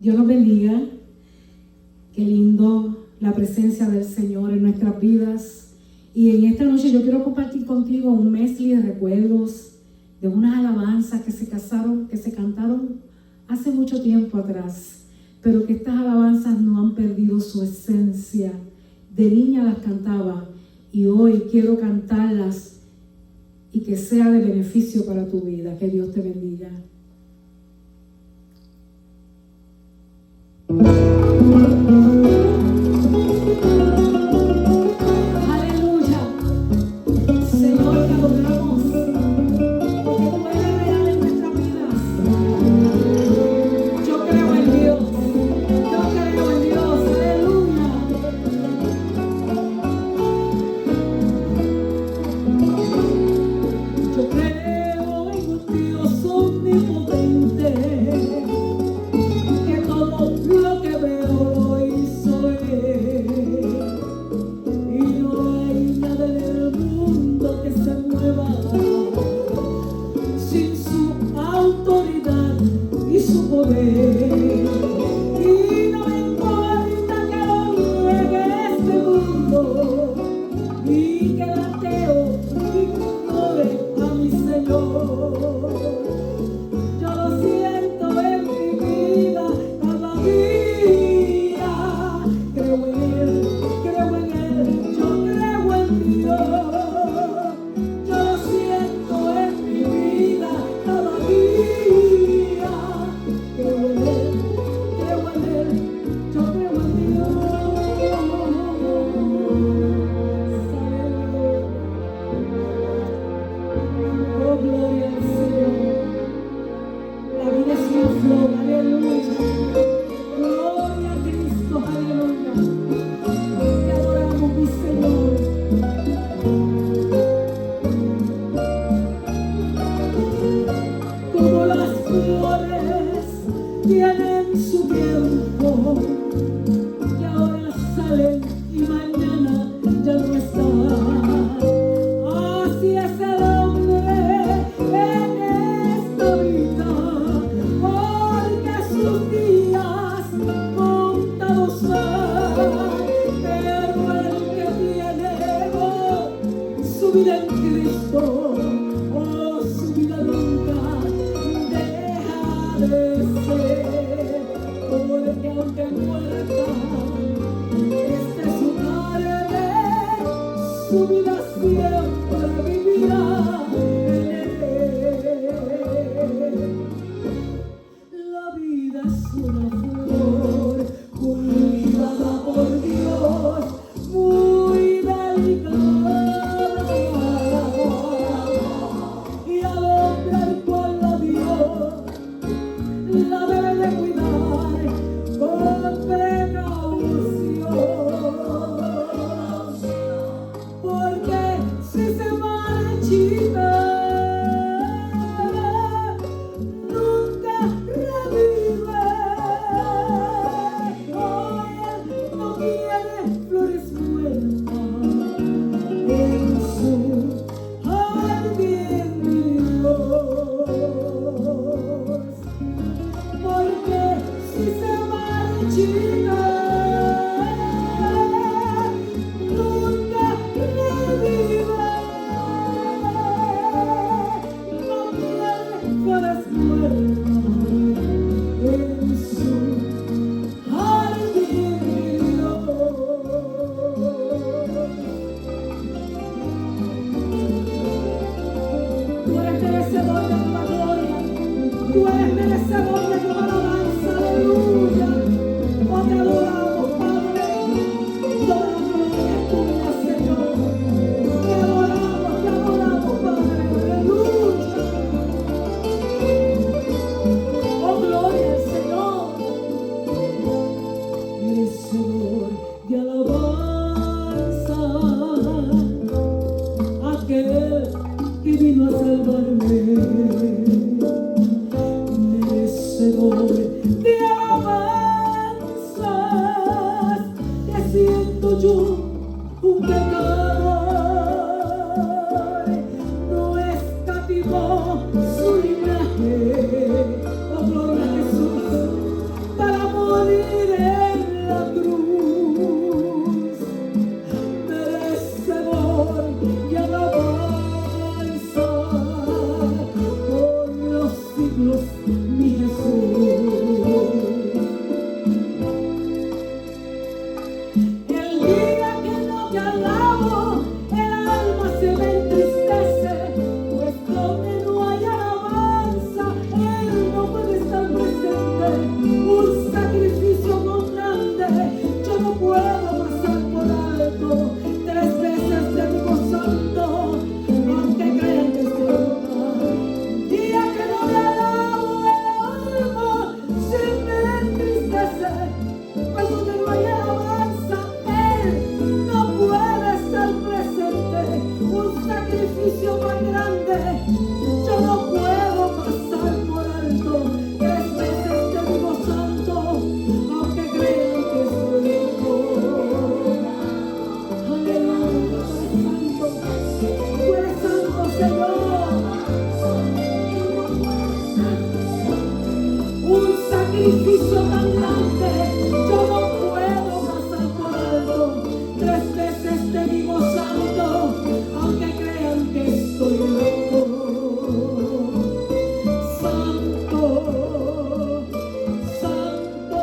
Dios nos bendiga. Qué lindo la presencia del Señor en nuestras vidas. Y en esta noche yo quiero compartir contigo un medley de recuerdos de unas alabanzas que se cantaron hace mucho tiempo atrás, pero que estas alabanzas no han perdido su esencia. De niña las cantaba y hoy quiero cantarlas y que sea de beneficio para tu vida. Que Dios te bendiga. Aleluya. Señor, te adoramos porque tú eres real en nuestras vidas. Yo creo en Dios. Yo creo en Dios. Aleluya. Yo creo en un Dios omnipotente, que todo lo que veo lo hizo Él. Y no hay nada en el mundo que se mueva sin su autoridad y su poder. Y no me importa que lo niegue este mundo y que el ateo ignore a mi Señor. Yo lo siento en mi vida cada día. Creo en Él, yo creo en Dios. Yo lo siento en mi vida cada día. Creo en Él, yo creo en Dios. Oh, gloria al Señor. La vida es una flor, aleluya. Gloria a Cristo, aleluya. Te adoramos, mi Señor. Como las flores tienen su tiempo, y ahora salen y mañana ya no están. Así es el hombre en esta vida, porque sus días contados son. Pero el que tiene su vida en Cristo, oh, su vida nunca deja de ser. Porque aunque muerta esté su carne, su vida siempre vivirá en Él. La vida es una flor cultivada por Dios, muy delicada, y al hombre al cual la dio, la debe de cuidar con precaución, porque sacrificio tan grande, yo no puedo pasar por alto. 3 veces te digo santo, aunque crean que estoy loco. Santo, santo,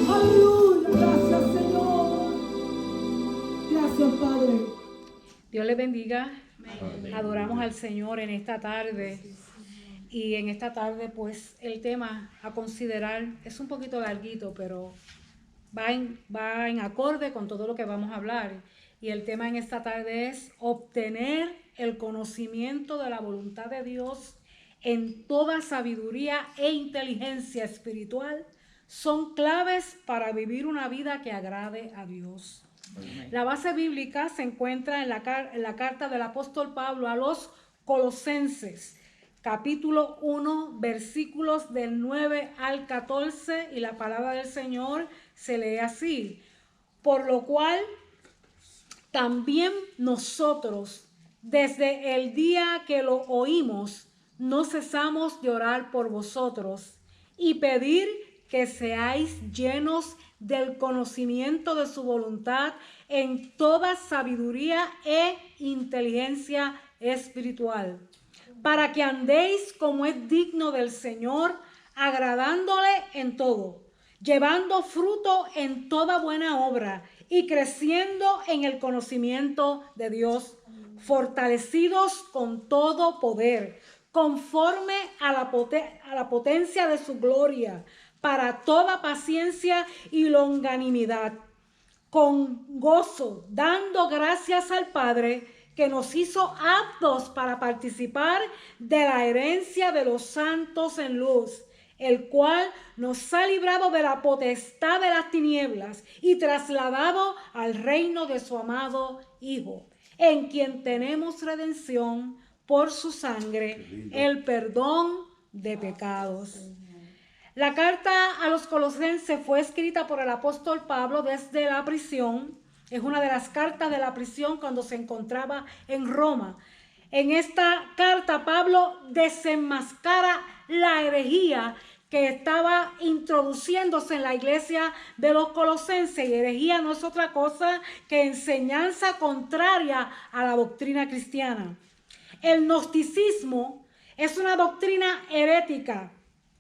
aleluya, gracias Señor. Gracias Padre. Dios les bendiga. Adoramos al Señor en esta tarde. Y en esta tarde, pues, el tema a considerar es un poquito larguito, pero va en acorde con todo lo que vamos a hablar. Y el tema en esta tarde es obtener el conocimiento de la voluntad de Dios en toda sabiduría e inteligencia espiritual. Son claves para vivir una vida que agrade a Dios. La base bíblica se encuentra en la carta del apóstol Pablo a los Colosenses, capítulo 1, versículos del 9 al 14, y la palabra del Señor se lee así: por lo cual también nosotros, desde el día que lo oímos, no cesamos de orar por vosotros y pedir que seáis llenos del conocimiento de su voluntad en toda sabiduría e inteligencia espiritual, para que andéis como es digno del Señor, agradándole en todo, llevando fruto en toda buena obra y creciendo en el conocimiento de Dios, fortalecidos con todo poder, conforme a la potencia de su gloria, para toda paciencia y longanimidad, con gozo, dando gracias al Padre que nos hizo aptos para participar de la herencia de los santos en luz, el cual nos ha librado de la potestad de las tinieblas y trasladado al reino de su amado Hijo, en quien tenemos redención por su sangre, el perdón de pecados. La carta a los Colosenses fue escrita por el apóstol Pablo desde la prisión. Es una de las cartas de la prisión cuando se encontraba en Roma. En esta carta Pablo desenmascara la herejía que estaba introduciéndose en la iglesia de los Colosenses. Y herejía no es otra cosa que enseñanza contraria a la doctrina cristiana. El gnosticismo es una doctrina herética,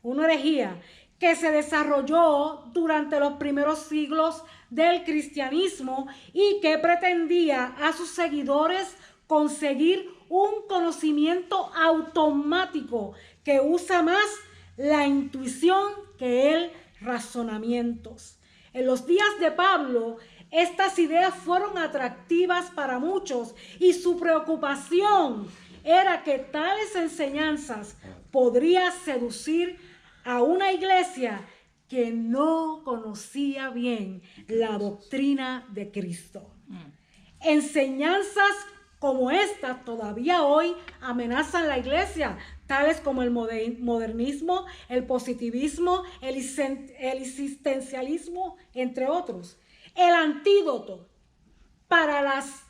una herejía que se desarrolló durante los primeros siglos del cristianismo y que pretendía a sus seguidores conseguir un conocimiento automático que usa más la intuición que el razonamiento. En los días de Pablo, estas ideas fueron atractivas para muchos y su preocupación era que tales enseñanzas podrían seducir a una iglesia que no conocía bien la doctrina de Cristo. Enseñanzas como estas todavía hoy amenazan la iglesia, tales como el modernismo, el positivismo, el existencialismo, entre otros. El antídoto para las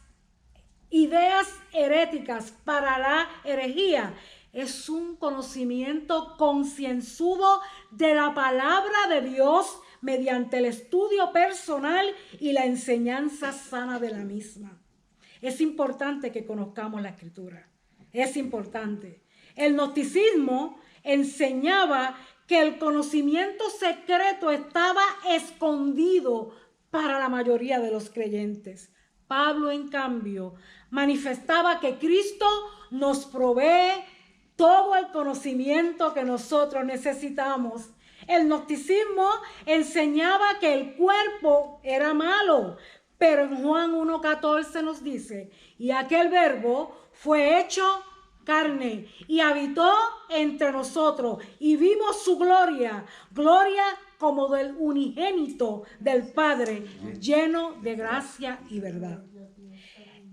ideas heréticas, para la herejía, es un conocimiento concienzudo de la palabra de Dios mediante el estudio personal y la enseñanza sana de la misma. Es importante que conozcamos la Escritura. Es importante. El gnosticismo enseñaba que el conocimiento secreto estaba escondido para la mayoría de los creyentes. Pablo, en cambio, manifestaba que Cristo nos provee todo el conocimiento que nosotros necesitamos. El gnosticismo enseñaba que el cuerpo era malo, pero en Juan 1:14 nos dice: y aquel verbo fue hecho carne y habitó entre nosotros y vimos su gloria, gloria como del unigénito del Padre, lleno de gracia y verdad.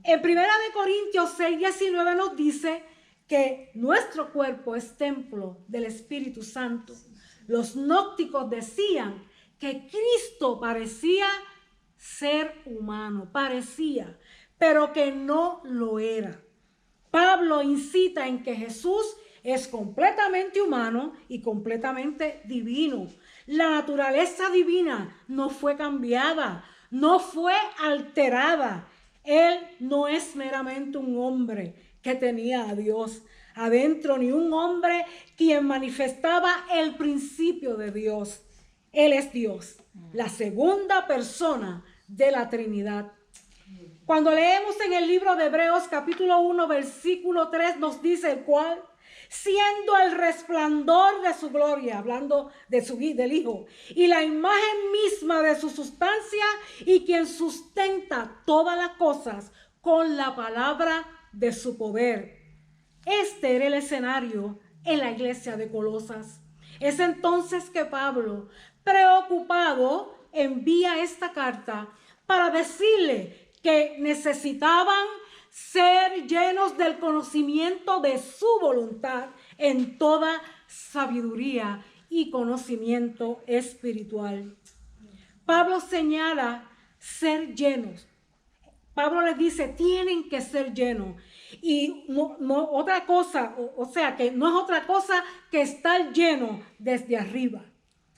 En 1 Corintios 6:19 nos dice que nuestro cuerpo es templo del Espíritu Santo. Los gnósticos decían que Cristo parecía ser humano, parecía, pero que no lo era. Pablo incita en que Jesús es completamente humano y completamente divino. La naturaleza divina no fue cambiada, no fue alterada. Él no es meramente un hombre que tenía a Dios adentro, ni un hombre quien manifestaba el principio de Dios. Él es Dios, la segunda persona de la Trinidad. Cuando leemos en el libro de Hebreos capítulo 1 versículo 3 nos dice el cual, siendo el resplandor de su gloria, hablando del Hijo, y la imagen misma de su sustancia, y quien sustenta todas las cosas con la palabra de su poder. Este era el escenario en la iglesia de Colosas. Es entonces que Pablo, preocupado, envía esta carta para decirle que necesitaban ser llenos del conocimiento de su voluntad en toda sabiduría y conocimiento espiritual. Pablo señala ser llenos. Pablo les dice, tienen que ser llenos. Y no otra cosa, o sea, que no es otra cosa que estar lleno desde arriba.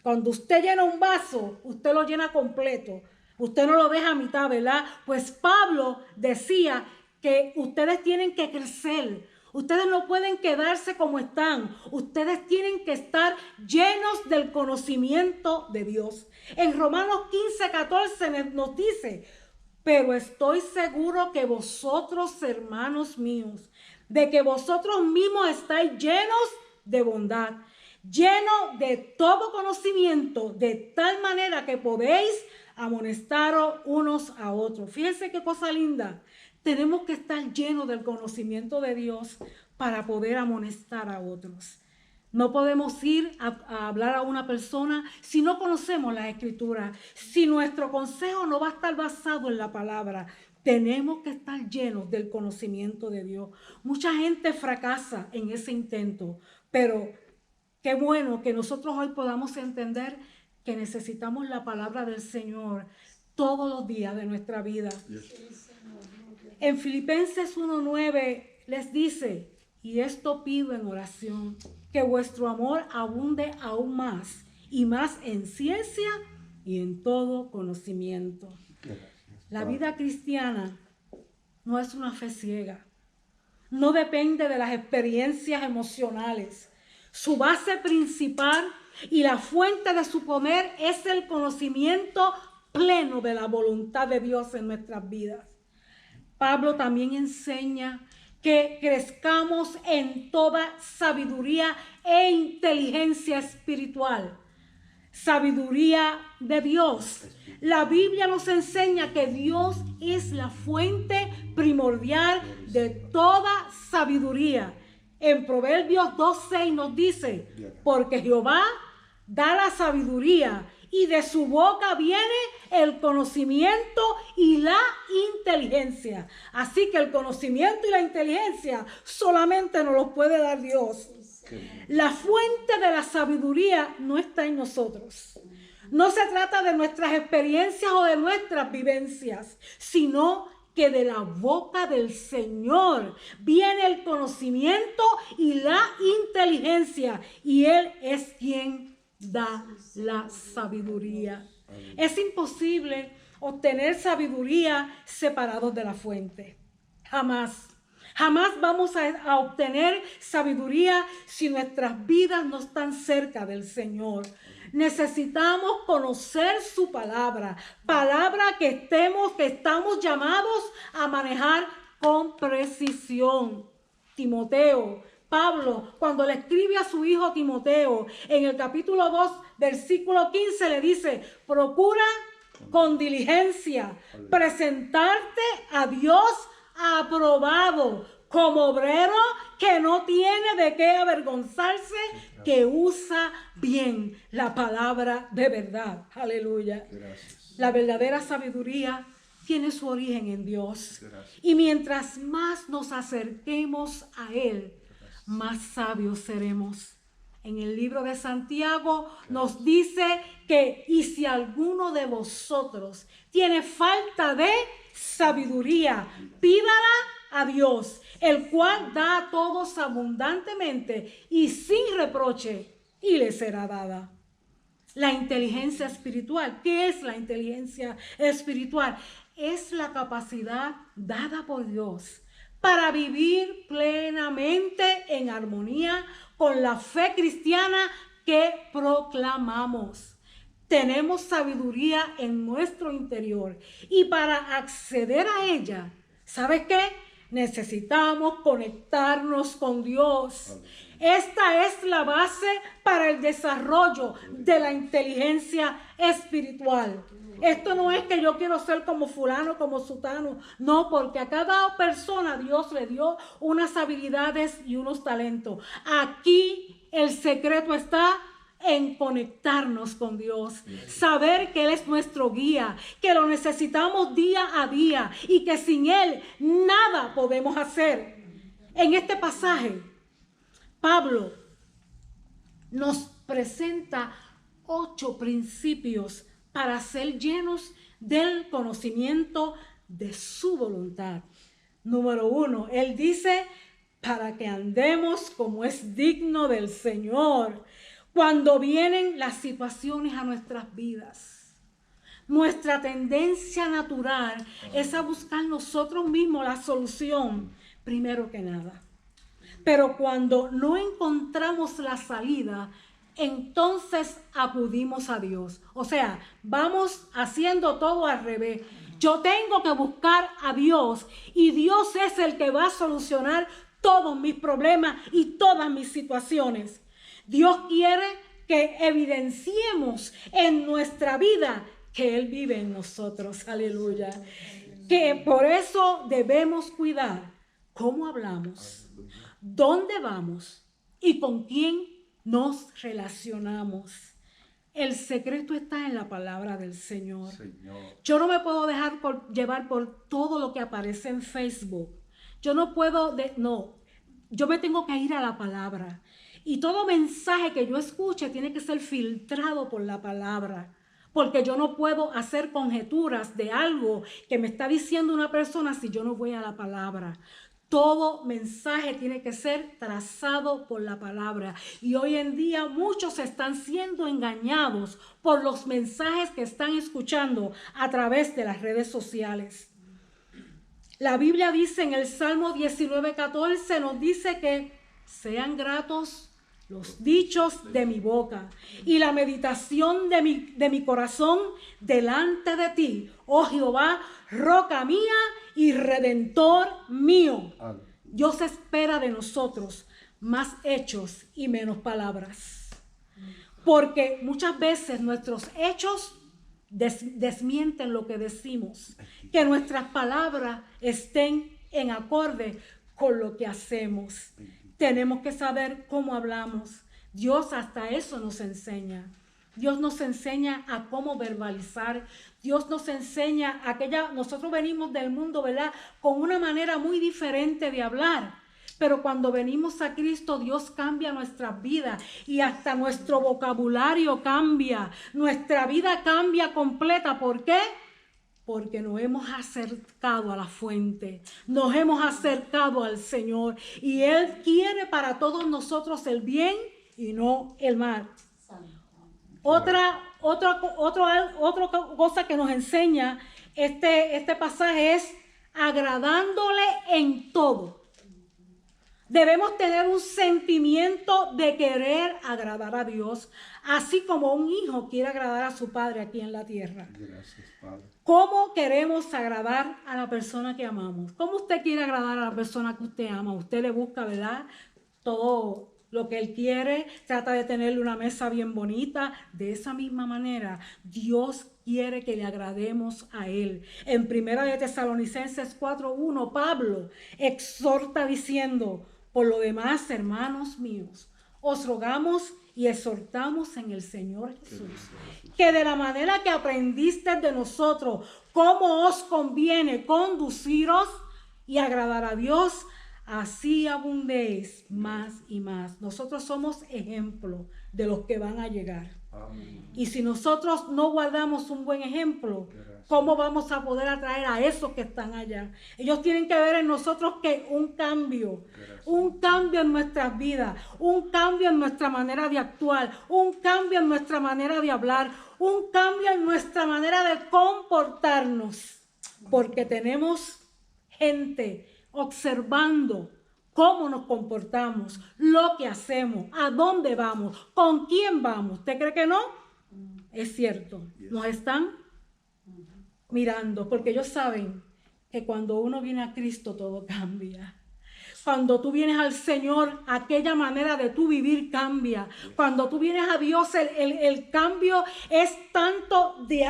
Cuando usted llena un vaso, usted lo llena completo. Usted no lo deja a mitad, ¿verdad? Pues Pablo decía que ustedes tienen que crecer. Ustedes no pueden quedarse como están. Ustedes tienen que estar llenos del conocimiento de Dios. En Romanos 15:14 nos dice, pero estoy seguro que vosotros, hermanos míos, de que vosotros mismos estáis llenos de bondad, llenos de todo conocimiento, de tal manera que podéis amonestaros unos a otros. Fíjense qué cosa linda. Tenemos que estar llenos del conocimiento de Dios para poder amonestar a otros. No podemos ir a hablar a una persona si no conocemos las Escrituras, si nuestro consejo no va a estar basado en la palabra. Tenemos que estar llenos del conocimiento de Dios. Mucha gente fracasa en ese intento, pero qué bueno que nosotros hoy podamos entender que necesitamos la palabra del Señor todos los días de nuestra vida. En Filipenses 1:9 les dice, y esto pido en oración, que vuestro amor abunde aún más y más en ciencia y en todo conocimiento. La vida cristiana no es una fe ciega, no depende de las experiencias emocionales. Su base principal y la fuente de su poder es el conocimiento pleno de la voluntad de Dios en nuestras vidas. Pablo también enseña que crezcamos en toda sabiduría e inteligencia espiritual. Sabiduría de Dios. La Biblia nos enseña que Dios es la fuente primordial de toda sabiduría. En Proverbios 2:6 nos dice, porque Jehová da la sabiduría y de su boca viene el conocimiento y la inteligencia. Así que el conocimiento y la inteligencia solamente nos los puede dar Dios. La fuente de la sabiduría no está en nosotros. No se trata de nuestras experiencias o de nuestras vivencias, sino que de la boca del Señor viene el conocimiento y la inteligencia, y Él es quien da la sabiduría. Es imposible obtener sabiduría separados de la fuente. Jamás. Jamás vamos a obtener sabiduría si nuestras vidas no están cerca del Señor. Necesitamos conocer su palabra, palabra que estamos llamados a manejar con precisión. Timoteo, Pablo, cuando le escribe a su hijo Timoteo, en el capítulo 2, versículo 15, le dice, procura con diligencia presentarte a Dios aprobado, como obrero que no tiene de qué avergonzarse, que usa bien la palabra de verdad. Aleluya. Gracias. La verdadera sabiduría tiene su origen en Dios. Gracias. Y mientras más nos acerquemos a Él, más sabios seremos. en el libro de Santiago nos dice que y si alguno de vosotros tiene falta de sabiduría, pídala a Dios, el cual da a todos abundantemente y sin reproche, y le será dada. La inteligencia espiritual. ¿Qué es la inteligencia espiritual? Es la capacidad dada por Dios para vivir plenamente en armonía con la fe cristiana que proclamamos. Tenemos sabiduría en nuestro interior y para acceder a ella, ¿sabes qué? Necesitamos conectarnos con Dios. Esta es la base para el desarrollo de la inteligencia espiritual. Esto no es que yo quiero ser como fulano, como sutano. No, porque a cada persona Dios le dio unas habilidades y unos talentos. Aquí el secreto está en conectarnos con Dios, saber que Él es nuestro guía, que lo necesitamos día a día y que sin Él nada podemos hacer. En este pasaje, Pablo nos presenta 8 principios para ser llenos del conocimiento de su voluntad. Número 1, él dice, para que andemos como es digno del Señor. Cuando vienen las situaciones a nuestras vidas, nuestra tendencia natural es a buscar nosotros mismos la solución, primero que nada. Pero cuando no encontramos la salida, entonces acudimos a Dios. O sea, vamos haciendo todo al revés. Yo tengo que buscar a Dios y Dios es el que va a solucionar todos mis problemas y todas mis situaciones. Dios quiere que evidenciemos en nuestra vida que Él vive en nosotros. Aleluya. Que por eso debemos cuidar cómo hablamos, dónde vamos y con quién nos relacionamos. El secreto está en la palabra del Señor. Yo no me puedo dejar llevar por todo lo que aparece en Facebook. Yo no puedo, yo me tengo que ir a la palabra. Y todo mensaje que yo escuche tiene que ser filtrado por la palabra. Porque yo no puedo hacer conjeturas de algo que me está diciendo una persona si yo no voy a la palabra. Todo mensaje tiene que ser trazado por la palabra. Y hoy en día muchos están siendo engañados por los mensajes que están escuchando a través de las redes sociales. La Biblia dice en el Salmo 19:14, nos dice que sean gratos los dichos de mi boca y la meditación de mi corazón delante de ti, oh Jehová, roca mía y redentor mío. Dios espera de nosotros más hechos y menos palabras. Porque muchas veces nuestros hechos desmienten lo que decimos. Que nuestras palabras estén en acorde con lo que hacemos. Tenemos que saber cómo hablamos. Dios hasta eso nos enseña. Dios nos enseña a cómo verbalizar. Dios nos enseña nosotros venimos del mundo, ¿verdad? Con una manera muy diferente de hablar. Pero cuando venimos a Cristo, Dios cambia nuestras vidas y hasta nuestro vocabulario cambia. Nuestra vida cambia completa. ¿Por qué? Porque nos hemos acercado a la fuente, nos hemos acercado al Señor y Él quiere para todos nosotros el bien y no el mal. Otra cosa que nos enseña este pasaje es agradándole en todo. Debemos tener un sentimiento de querer agradar a Dios, así como un hijo quiere agradar a su padre aquí en la tierra. Gracias, Padre. ¿Cómo queremos agradar a la persona que amamos? ¿Cómo usted quiere agradar a la persona que usted ama? Usted le busca, ¿verdad? Todo lo que él quiere, trata de tenerle una mesa bien bonita. De esa misma manera, Dios quiere que le agrademos a Él. En 1 de Tesalonicenses 4:1, Pablo exhorta diciendo, por lo demás, hermanos míos, os rogamos y exhortamos en el Señor Jesús, que de la manera que aprendiste de nosotros, cómo os conviene conduciros y agradar a Dios, así abundéis más y más. Nosotros somos ejemplo de los que van a llegar. Amén. Y si nosotros no guardamos un buen ejemplo, ¿cómo vamos a poder atraer a esos que están allá? Ellos tienen que ver en nosotros que un cambio en nuestras vidas, un cambio en nuestra manera de actuar, un cambio en nuestra manera de hablar, un cambio en nuestra manera de comportarnos, porque tenemos gente observando cómo nos comportamos, lo que hacemos, a dónde vamos, con quién vamos. ¿Usted cree que no? Es cierto, nos están mirando, porque ellos saben que cuando uno viene a Cristo todo cambia. Cuando tú vienes al Señor, aquella manera de tú vivir cambia. Cuando tú vienes a Dios, el cambio es tanto de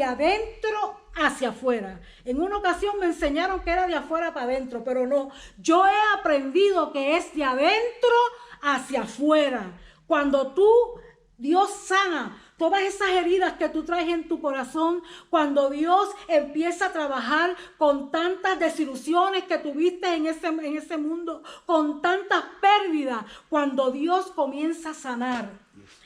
adentro hacia afuera. En una ocasión me enseñaron que era de afuera para adentro, pero no. Yo he aprendido que es de adentro hacia afuera. Cuando Dios sana todas esas heridas que tú traes en tu corazón, cuando Dios empieza a trabajar con tantas desilusiones que tuviste en ese mundo, con tantas pérdidas, cuando Dios comienza a sanar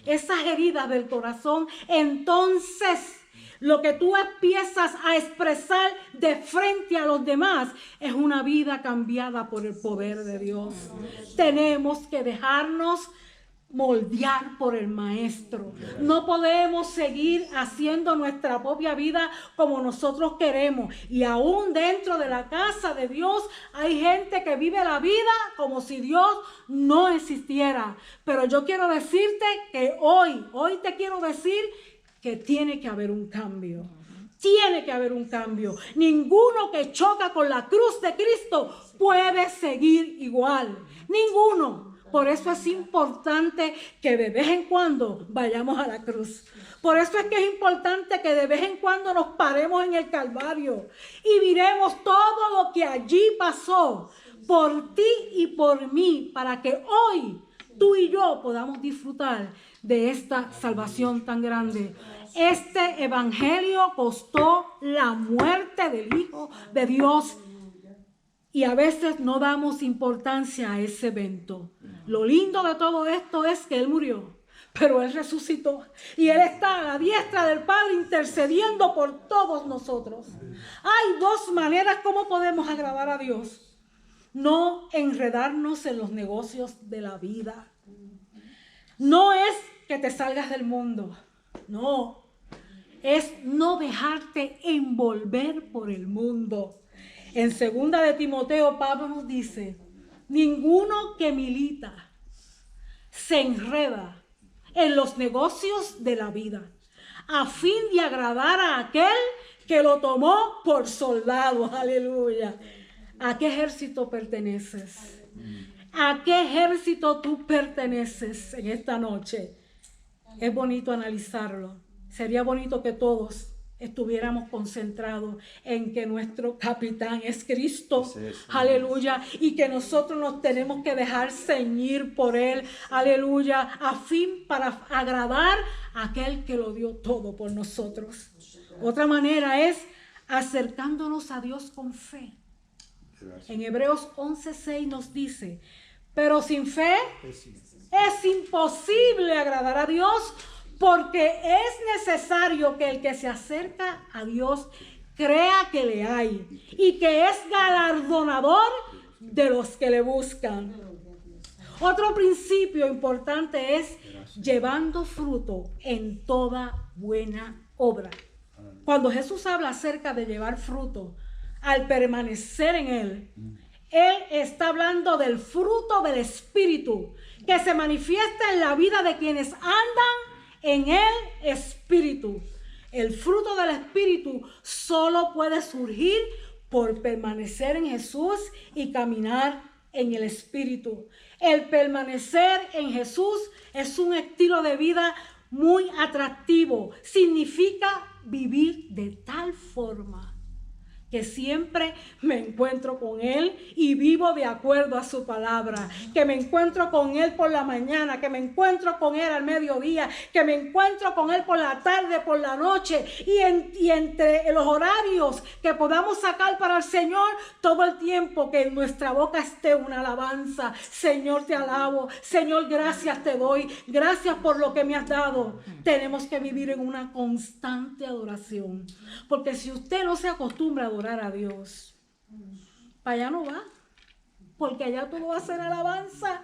esas heridas del corazón, entonces lo que tú empiezas a expresar de frente a los demás es una vida cambiada por el poder de Dios. Tenemos que dejarnos moldear por el Maestro. No podemos seguir haciendo nuestra propia vida como nosotros queremos. Y aún dentro de la casa de Dios hay gente que vive la vida como si Dios no existiera. Pero yo quiero decirte que hoy te quiero decir que tiene que haber un cambio. Tiene que haber un cambio. Ninguno que choca con la cruz de Cristo puede seguir igual. Ninguno. Por eso es importante que de vez en cuando vayamos a la cruz. Por eso es que es importante que de vez en cuando nos paremos en el Calvario y miremos todo lo que allí pasó por ti y por mí, para que hoy tú y yo podamos disfrutar de esta salvación tan grande. Este evangelio costó la muerte del Hijo de Dios. Y a veces no damos importancia a ese evento. Lo lindo de todo esto es que Él murió, pero Él resucitó. Y Él está a la diestra del Padre intercediendo por todos nosotros. Hay dos maneras como podemos agradar a Dios. No enredarnos en los negocios de la vida. No es que te salgas del mundo. No. Es no dejarte envolver por el mundo. En 2 de Timoteo, Pablo nos dice: ninguno que milita se enreda en los negocios de la vida, a fin de agradar a aquel que lo tomó por soldado. Aleluya. ¿A qué ejército perteneces? ¿A qué ejército tú perteneces en esta noche? Es bonito analizarlo. Sería bonito que todos estuviéramos concentrados en que nuestro capitán es Cristo, aleluya, y que nosotros nos tenemos que dejar ceñir por Él, aleluya, a fin para agradar a aquel que lo dio todo por nosotros. Otra manera es acercándonos a Dios con fe. En Hebreos 11:6 nos dice: pero sin fe es imposible agradar a Dios, porque es necesario que el que se acerca a Dios crea que le hay y que es galardonador de los que le buscan. Otro principio importante es llevando fruto en toda buena obra. Cuando Jesús habla acerca de llevar fruto, al permanecer en Él, Él está hablando del fruto del Espíritu que se manifiesta en la vida de quienes andan en el Espíritu. El fruto del Espíritu solo puede surgir por permanecer en Jesús y caminar en el Espíritu. El permanecer en Jesús es un estilo de vida muy atractivo. Significa vivir de tal forma que siempre me encuentro con Él y vivo de acuerdo a su palabra, que me encuentro con Él por la mañana, que me encuentro con Él al mediodía, que me encuentro con Él por la tarde, por la noche y entre los horarios que podamos sacar para el Señor, todo el tiempo que en nuestra boca esté una alabanza. Señor, te alabo. Señor, gracias te doy. Gracias por lo que me has dado. Tenemos que vivir en una constante adoración, porque si usted no se acostumbra a adorar a Dios, para allá no va, porque allá todo va a ser alabanza.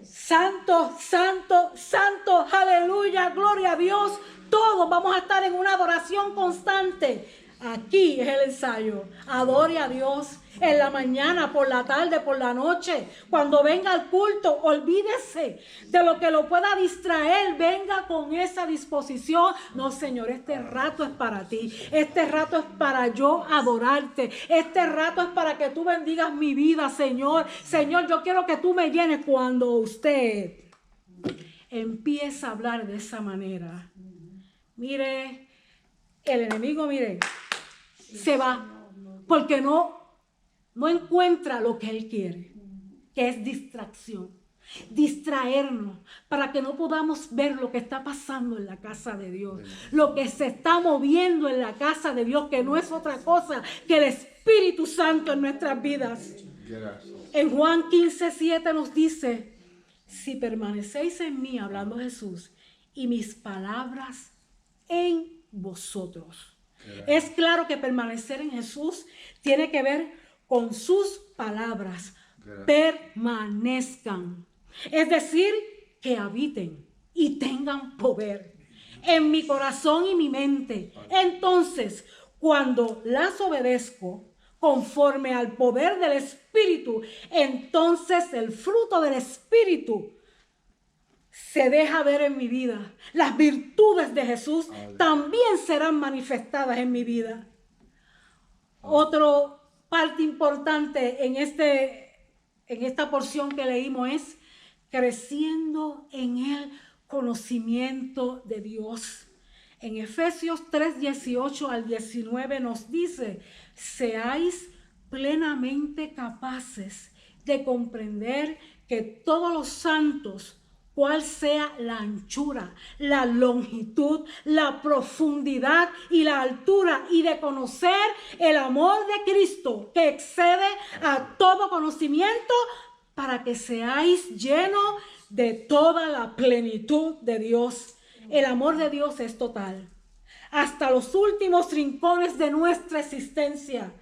Santo, santo, santo, aleluya, gloria a Dios. Todos vamos a estar en una adoración constante. Aquí es el ensayo. Adore a Dios en la mañana, por la tarde, por la noche. Cuando venga al culto, olvídese de lo que lo pueda distraer. Venga con esa disposición. No, Señor, este rato es para ti. Este rato es para yo adorarte. Este rato es para que tú bendigas mi vida, Señor. Señor, yo quiero que tú me llenes. Cuando usted empieza a hablar de esa manera, mire, el enemigo, mire, se va, porque no encuentra lo que él quiere, que es distracción, distraernos para que no podamos ver lo que está pasando en la casa de Dios, lo que se está moviendo en la casa de Dios, que no es otra cosa que el Espíritu Santo en nuestras vidas. En Juan 15:7 nos dice: si permanecéis en mí, hablando Jesús, y mis palabras en vosotros. Es claro que permanecer en Jesús tiene que ver con sus palabras. Permanezcan. Es decir, que habiten y tengan poder en mi corazón y mi mente. Entonces, cuando las obedezco conforme al poder del Espíritu, entonces el fruto del Espíritu se deja ver en mi vida. Las virtudes de Jesús también serán manifestadas en mi vida. Otra parte importante en esta porción que leímos es creciendo en el conocimiento de Dios. En Efesios 3:18 al 19 nos dice: seáis plenamente capaces de comprender que todos los santos, cuál sea la anchura, la longitud, la profundidad y la altura, y de conocer el amor de Cristo que excede a todo conocimiento, para que seáis llenos de toda la plenitud de Dios. El amor de Dios es total, hasta los últimos rincones de nuestra existencia.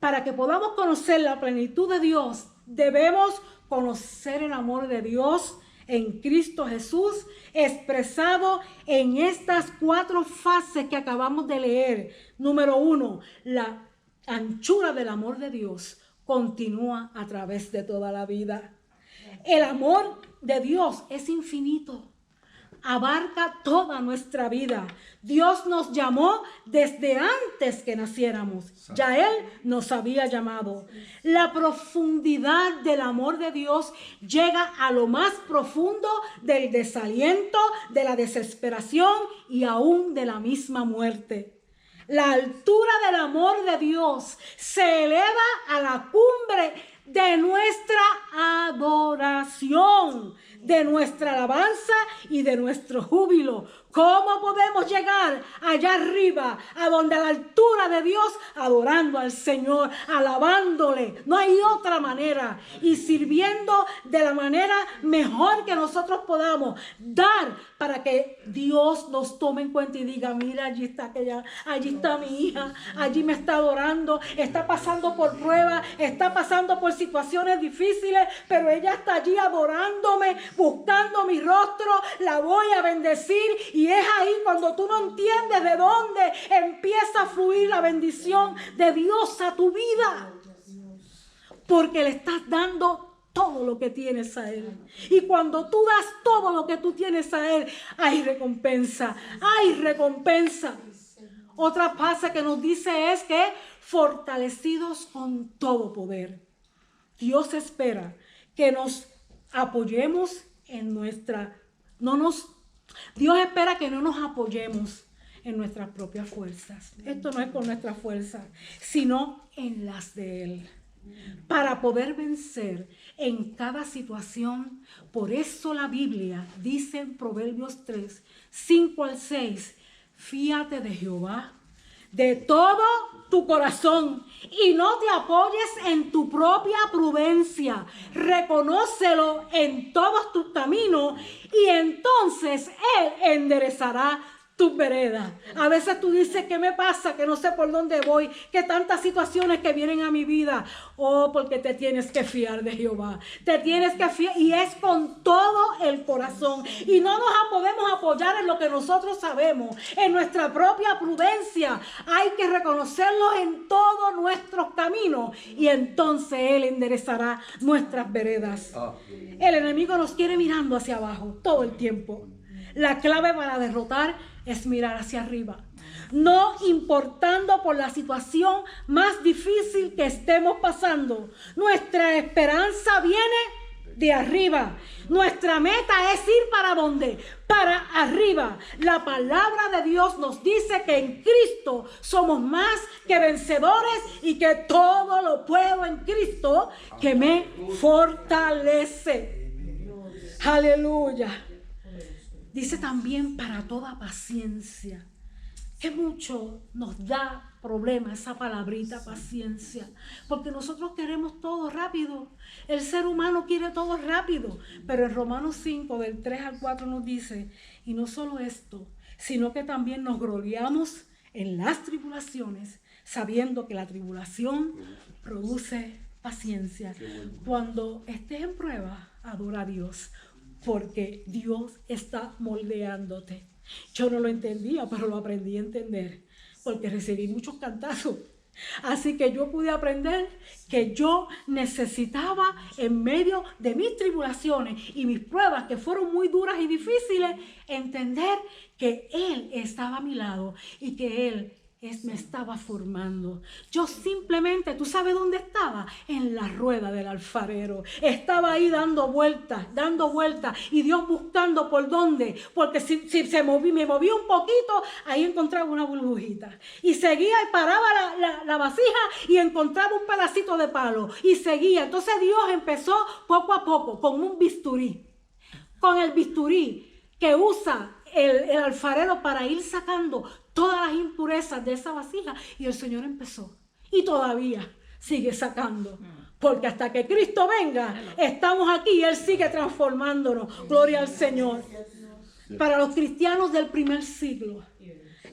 Para que podamos conocer la plenitud de Dios, debemos conocer el amor de Dios en Cristo Jesús, expresado en estas 4 fases que acabamos de leer. Número 1, la anchura del amor de Dios continúa a través de toda la vida. El amor de Dios es infinito, abarca toda nuestra vida. Dios nos llamó desde antes que naciéramos. Ya Él nos había llamado. La profundidad del amor de Dios llega a lo más profundo del desaliento, de la desesperación y aún de la misma muerte. La altura del amor de Dios se eleva a la cumbre de nuestra adoración, de nuestra alabanza y de nuestro júbilo. ¿Cómo podemos llegar allá arriba, a donde a la altura de Dios, adorando al Señor, alabándole? No hay otra manera. Y sirviendo de la manera mejor que nosotros podamos, dar para que Dios nos tome en cuenta y diga: mira, allí está aquella, allí está mi hija, allí me está adorando, está pasando por pruebas, está pasando por situaciones difíciles, pero ella está allí adorándome, buscando mi rostro, la voy a bendecir. Y es ahí cuando tú no entiendes de dónde empieza a fluir la bendición de Dios a tu vida, porque le estás dando todo lo que tienes a Él. Y cuando tú das todo lo que tú tienes a Él, hay recompensa, hay recompensa. Otra frase que nos dice es que fortalecidos con todo poder. Dios espera que nos apoyemos en Dios espera que no nos apoyemos en nuestras propias fuerzas. Esto no es con nuestras fuerzas, sino en las de Él, para poder vencer en cada situación. Por eso la Biblia dice en Proverbios 3, 5 al 6, fíate de Jehová de todo tu corazón y no te apoyes en tu propia prudencia. Reconócelo en todos tus caminos y entonces Él enderezará tus veredas. A veces tú dices, ¿qué me pasa? Que no sé por dónde voy, que tantas situaciones que vienen a mi vida. Oh, porque te tienes que fiar de Jehová. Te tienes que fiar, y es con todo el corazón. Y no nos podemos apoyar en lo que nosotros sabemos, en nuestra propia prudencia. Hay que reconocerlo en todos nuestros caminos y entonces Él enderezará nuestras veredas. El enemigo nos quiere mirando hacia abajo todo el tiempo. La clave para derrotar es mirar hacia arriba, no importando por la situación más difícil que estemos pasando. Nuestra esperanza viene de arriba. Nuestra meta es ir ¿para dónde? Para arriba. La palabra de Dios nos dice que en Cristo somos más que vencedores y que todo lo puedo en Cristo que me fortalece. Aleluya. Dice también para toda paciencia, que mucho nos da problema esa palabrita paciencia, porque nosotros queremos todo rápido. El ser humano quiere todo rápido, pero en Romanos 5 del 3 al 4 nos dice, y no solo esto, sino que también nos gloriamos en las tribulaciones, sabiendo que la tribulación produce paciencia. Cuando estés en prueba, adora a Dios, porque Dios está moldeándote. Yo no lo entendía, pero lo aprendí a entender, porque recibí muchos cantazos. Así que yo pude aprender que yo necesitaba, en medio de mis tribulaciones y mis pruebas, que fueron muy duras y difíciles, entender que Él estaba a mi lado y que Él me estaba formando. Yo simplemente, ¿tú sabes dónde estaba? En la rueda del alfarero. Estaba ahí dando vueltas, y Dios buscando por dónde, porque si me movía un poquito, ahí encontraba una burbujita. Y seguía y paraba la vasija y encontraba un pedacito de palo. Y seguía. Entonces Dios empezó poco a poco con un bisturí. Con el bisturí que usa el alfarero para ir sacando todas las impurezas de esa vasija, y el Señor empezó y todavía sigue sacando, porque hasta que Cristo venga estamos aquí y Él sigue transformándonos. Gloria al Señor. Para los cristianos del primer siglo,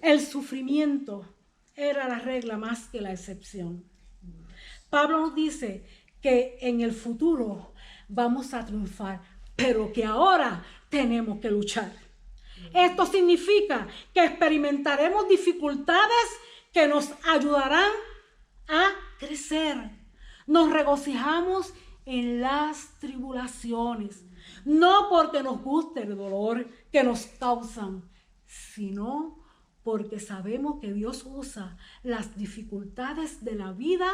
el sufrimiento era la regla más que la excepción. Pablo nos dice que en el futuro vamos a triunfar, pero que ahora tenemos que luchar. Esto significa que experimentaremos dificultades que nos ayudarán a crecer. Nos regocijamos en las tribulaciones, no porque nos guste el dolor que nos causan, sino porque sabemos que Dios usa las dificultades de la vida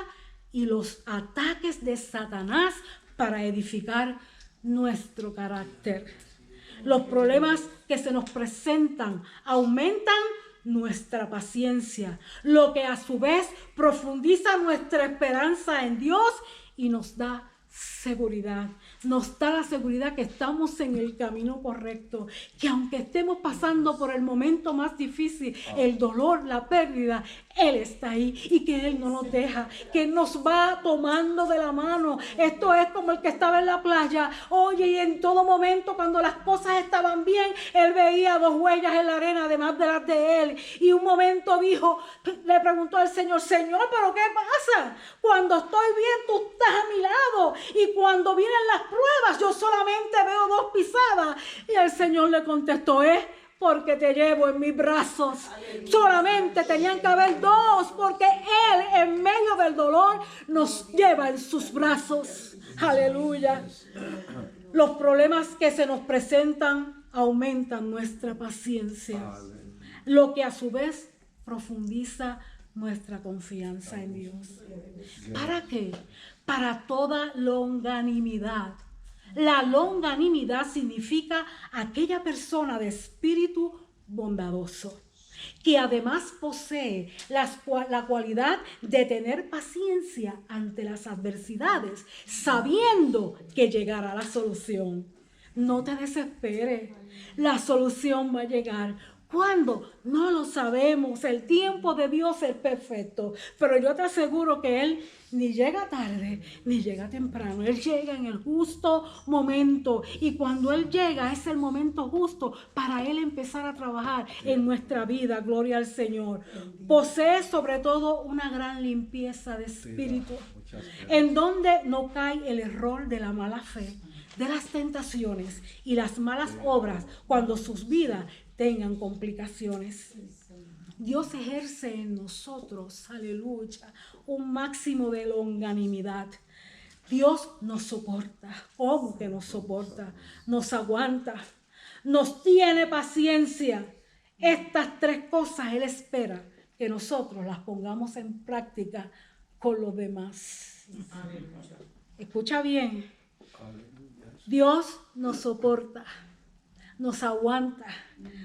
y los ataques de Satanás para edificar nuestro carácter. Los problemas que se nos presentan aumentan nuestra paciencia, lo que a su vez profundiza nuestra esperanza en Dios y nos da seguridad. Nos da la seguridad que estamos en el camino correcto, que aunque estemos pasando por el momento más difícil, el dolor, la pérdida, Él está ahí y que Él no nos deja, que nos va tomando de la mano. Esto es como el que estaba en la playa, oye, y en todo momento cuando las cosas estaban bien, Él veía 2 huellas en la arena además de las de Él, y un momento dijo, le preguntó al Señor, Señor, ¿pero qué pasa? Cuando estoy bien, tú estás a mi lado, y cuando vienen las pruebas, yo solamente veo 2 pisadas. Y el Señor le contestó, es porque te llevo en mis brazos. Solamente tenían que haber 2, porque Él en medio del dolor nos lleva en sus brazos. Aleluya. Los problemas que se nos presentan aumentan nuestra paciencia, lo que a su vez profundiza nuestra confianza en Dios. ¿Para qué? Para toda longanimidad. La longanimidad significa aquella persona de espíritu bondadoso que además posee la cualidad de tener paciencia ante las adversidades, sabiendo que llegará la solución. No te desesperes, la solución va a llegar. ¿Cuándo? No lo sabemos. El tiempo de Dios es perfecto. Pero yo te aseguro que Él ni llega tarde, ni llega temprano. Él llega en el justo momento. Y cuando Él llega, es el momento justo para Él empezar a trabajar en nuestra vida. Gloria al Señor. Posee sobre todo una gran limpieza de espíritu, en donde no cae el error de la mala fe, de las tentaciones y las malas obras cuando sus vidas tengan complicaciones. Dios ejerce en nosotros, aleluya, un máximo de longanimidad. Dios nos soporta. ¿Cómo que nos soporta? Nos aguanta, nos tiene paciencia. Estas tres cosas Él espera que nosotros las pongamos en práctica con los demás. Escucha bien. Dios nos soporta, nos aguanta,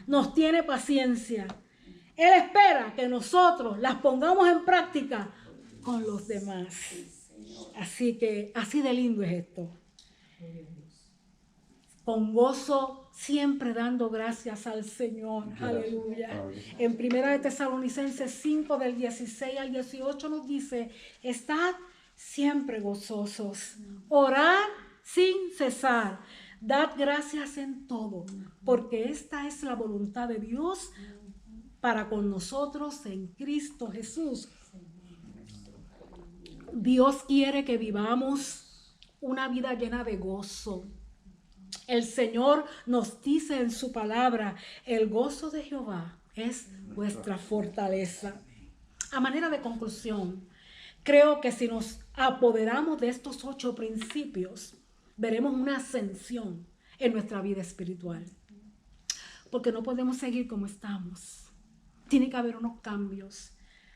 nos tiene paciencia. Él espera que nosotros las pongamos en práctica con los demás. Así que, así de lindo es esto. Con gozo, siempre dando gracias al Señor. Aleluya. En 1 Tesalonicenses 5, del 16 al 18 nos dice: estad siempre gozosos, orad sin cesar, dad gracias en todo, porque esta es la voluntad de Dios para con nosotros en Cristo Jesús. Dios quiere que vivamos una vida llena de gozo. El Señor nos dice en su palabra: el gozo de Jehová es vuestra fortaleza. A manera de conclusión, creo que si nos apoderamos de estos 8 principios, veremos una ascensión en nuestra vida espiritual. Porque no podemos seguir como estamos. Tiene que haber unos cambios.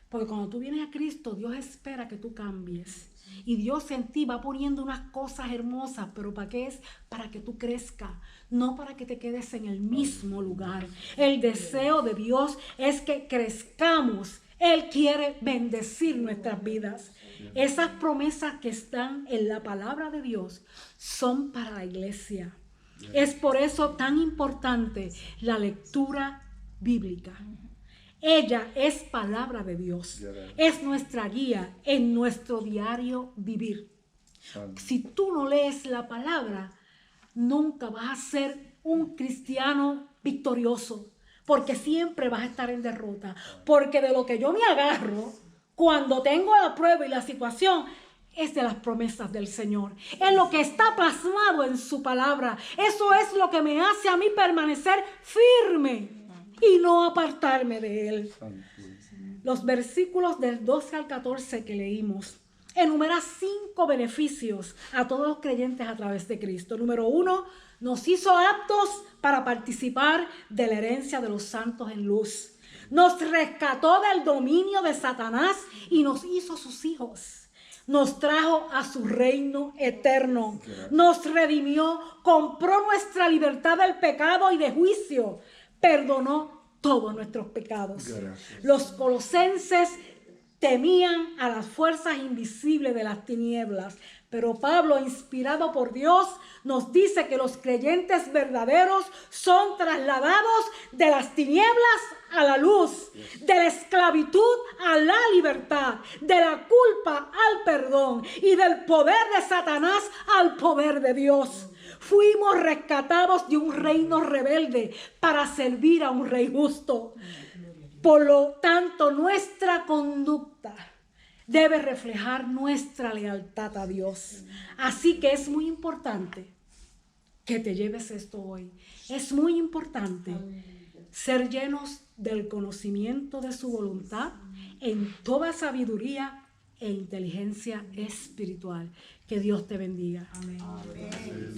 Porque cuando tú vienes a Cristo, Dios espera que tú cambies. Y Dios en ti va poniendo unas cosas hermosas. ¿Pero para qué es? Para que tú crezcas. No para que te quedes en el mismo lugar. El deseo de Dios es que crezcamos. Él quiere bendecir nuestras vidas. Esas promesas que están en la palabra de Dios son para la iglesia. Es por eso tan importante la lectura bíblica. Ella es palabra de Dios. Es nuestra guía en nuestro diario vivir. Si tú no lees la palabra, nunca vas a ser un cristiano victorioso. Porque siempre vas a estar en derrota. Porque de lo que yo me agarro cuando tengo la prueba y la situación es de las promesas del Señor. Es lo que está plasmado en su palabra. Eso es lo que me hace a mí permanecer firme y no apartarme de Él. Los versículos del 12 al 14 que leímos enumera 5 beneficios a todos los creyentes a través de Cristo. Número 1, nos hizo aptos para participar de la herencia de los santos en luz. Nos rescató del dominio de Satanás y nos hizo sus hijos. Nos trajo a su reino eterno. Nos redimió, compró nuestra libertad del pecado y de juicio. Perdonó todos nuestros pecados. Gracias. Los colosenses temían a las fuerzas invisibles de las tinieblas. Pero Pablo, inspirado por Dios, nos dice que los creyentes verdaderos son trasladados de las tinieblas a la luz, de la esclavitud a la libertad, de la culpa al perdón y del poder de Satanás al poder de Dios. Fuimos rescatados de un reino rebelde para servir a un rey justo. Por lo tanto, nuestra conducta debe reflejar nuestra lealtad a Dios. Así que es muy importante que te lleves esto hoy. Es muy importante ser llenos del conocimiento de su voluntad en toda sabiduría e inteligencia espiritual. Que Dios te bendiga. Amén. Amén.